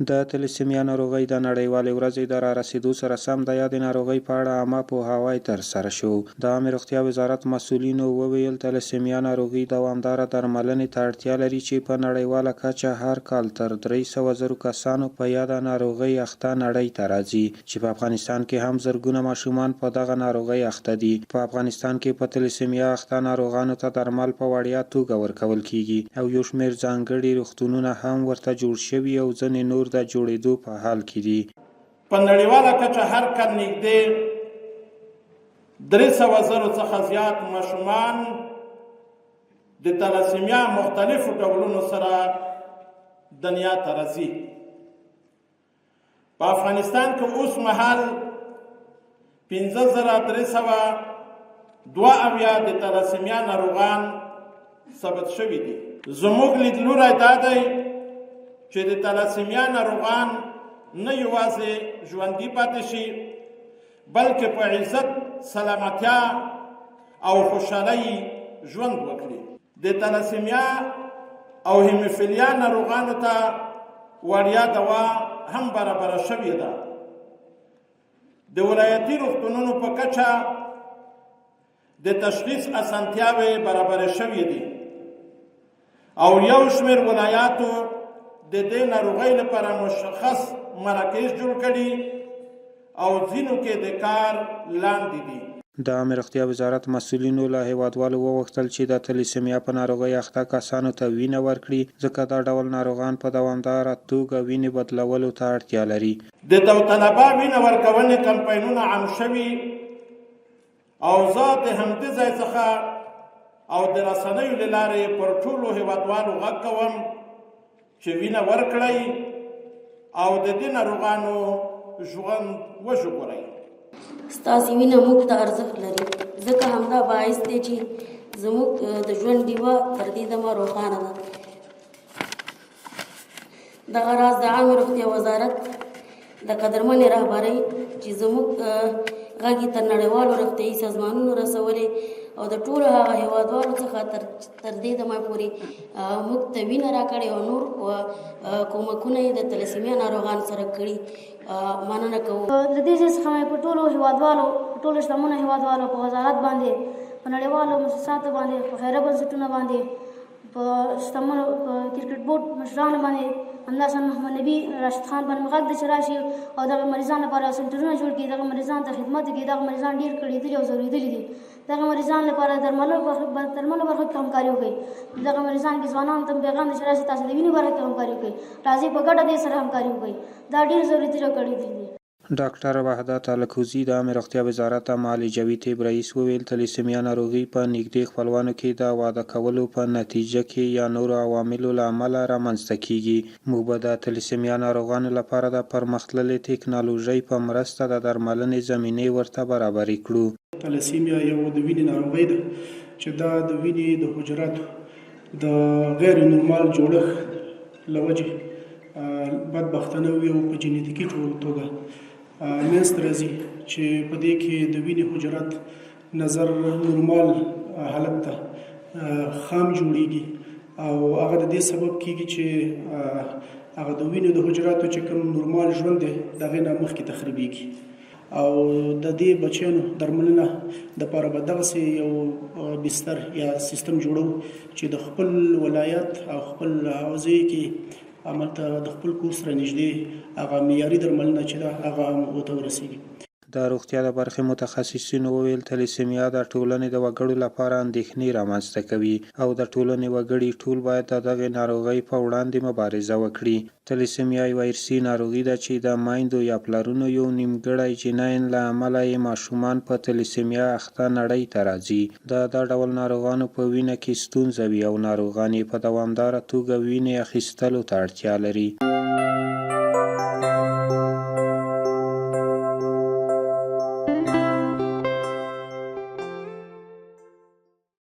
د تلیسیمیا ناروغۍ د نړیوالې ورځې د رارسېدو سره سم د یادې ناروغۍ په اړه عامه پوهاوی ترسره شو. د عامې روغتیا وزارت مسؤلینو وویل تلیسیمیا ناروغي دوامداره درملنې ته اړتیا لري چې په نړیواله کچه هر کال تر 300,000 کسانو په یاده ناروغۍ اخته نړۍ ته راځي چې په افغانستان کې هم زرګونه ماشومان په دغه ناروغۍ اخته دي. په افغانستان کې په تلیسیمیا اخته ناروغانو ته درمل په وړیا توګه ورکول کیږي او یو شمېر ځانګړي روغتونونه هم ورته جوړ شوي او ځینې نور د جوړېدو په حال کې دي. په نړیواله کچه هر کال نږدې 300,000 څخه زیات ماشومان د تلاسیمیا مختلفو ډولونو سره دنیا ته راځي. په افغانستان کې اوس مهال 5,372 د تلاسیمیا ناروغان ثبت شوي دي. زموږ لیدلوری دا دی چې د تلاسیمیا ناروغان نه یوازې ژوندي پاتې شي بلکې په عزت، سلامتیا او خوشحالۍ ژوند وکړي. د تلاسیمیا او هیموفیلیا ناروغانو ته وړیا دوا هم برابره شوې ده. د ولایتي روغتونونو په کچه د تشخیص اسانتیاوې برابرې شوې دي او یو شمېر ولایاتو د دې ناروغۍ لپاره مشخص مراکز جوړ کړي او ځینو کې د کار لاندې دي. د عامې روغتیا وزارت مسؤلینو له هیوادوالو وغوښتل چې د تلیسیمیا په ناروغۍ اخته کسانو ته وینه ورکړي ځکه دا ډول ناروغان په دوامداره توګه وینې بدلولو ته اړتیا لري. د داوطلبه وینه ورکونې کمپاینونه عام شوي او زه د همدې ځای څخه او د رسنیو له لارې پر ټولو هیوادوالو غږ کوم چې وینه ورکړئ او د دې ناروغانو ژوند وژغورئ. ستاسې وینه موږ ته ارزښت لري ځکه همدا باعث دی چې زموږ د ژوند ډیوه تر دې دمه روښانه ده. دغه راز د عامې روغتیا وزارت د قدرمنې رهبرۍ چې زموږ غږ تر نړیوالو روغتیایي سازمانونو رسولې او د ټولو هغه هیوادوالو څخه تر دې دمه پورې موږ ته وینه راکړې او نور کومکونه یې د تلاسیمیا ناروغانو سره کړي. مننه کوو. د دې څخه په ټولو هیوادوالو ټولو شتمنو هیوادوالو په وزارت باندې په نړیوالو مؤسساتو باندې په خیریه بنسټونو باندې په شتمنو کرکټ بورډ مشرانو باندې همداسې محمد نبي راشد خان باندې غږ دی چې راشي او دغه مریضانو لپاره سنټرونه جوړ کړي، دغه مریضانو ته خدمت وکړي. دغه مریضان ډېر کړېدلي او ضرورېدلي دي. دغه مریضانو لپاره درملو برخه کې همکاري وکړي. دغه مریضان کې ځوانانو ته پیغام دی چې راشي تاسو د وینې برخه کې همکاري وکړئ، راځئ په ګډه دې سره همکاري وکړئ. دا ډېر ضروري او کړېدلي دي. ډاکټر وحدت الکوزي د عامې روغتیا وزارت معالجوي طب رئیس وویل تلیسیمیا ناروغي په نږدې خپلوانو کې د واده کولو په نتیجه کې یا نورو عواملو له امله رامنځته کیږي. موږ به د تلیسیمیا ناروغانو لپاره د پرمختللې ټکنالوژۍ په مرسته د درملنې زمینې ورته برابرې کړو. تلیسیمیا یو د وینې ناروغۍ ده چې دا د وینې د حجراتو د غیر نورمال جوړښت له وجې بدبختانه وي او په جینیتیکي توګه منځته راځي چې په دې کې د وینې حجرات نظر نورمال حالت ته خام جوړیږي او هغه د دې سبب کیږي چې هغه د وینې د حجراتو چې کوم نورمال ژوند دی دغه نه مخکې تخریبیږي او د دې بچیانو درملنه د لپاره به دغسې یو بستر یا سیستم جوړو چې د خپل ولایت او خپل حوزې کې عملته د خپل کور سره نږدې هغه معیاري درملنه چې ده هغه ورته ورسېږي. د روغتیا د برخې متخصصینو وویل تلیسیمیا د ټولنې د وګړو لپاره اندېښنې رامنځته کوي او د ټولنې وګړي ټول باید د دغې ناروغۍ په وړاندې مبارزه وکړي. تلیسیمیا یوه ارثي ناروغي ده چې د میندو یا پلرونو یو نیمګړی جینین له امله یې ماشومان په تلیسیمیا اخته نړۍ ته راځي. د ډول ناروغانو په وینه کې ستونزه وي او ناروغان یې په دوامداره توګه وینې اخیستلو ته اړتیا لري.